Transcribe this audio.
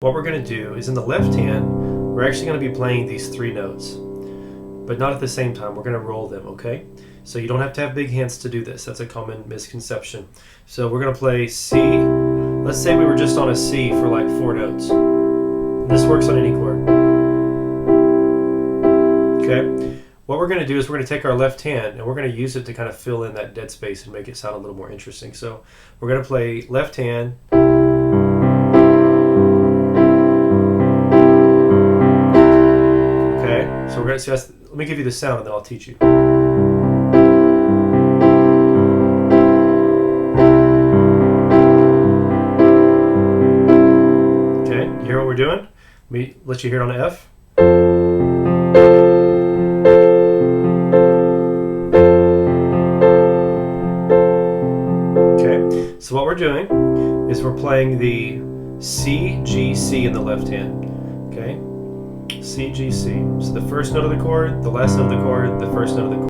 What we're going to do is in the left hand, we're actually going to be playing these three notes, but not at the same time. We're going to roll them, okay? So you don't have to have big hands to do this. That's a common misconception. So we're going to play C. Let's say we were just on a C for like 4 notes. And this works on any chord. Okay? What we're going to do is we're going to take our left hand and we're going to use it to kind of fill in that dead space and make it sound a little more interesting. So we're going to play left hand. So we're going to see, let me give you the sound and then I'll teach you. Okay, you hear what we're doing? Let me let you hear it on F. Okay, so what we're doing is we're playing the C, G, C in the left hand. Okay? C, G, C. So the first note of the chord, the last note of the chord, the first note of the chord.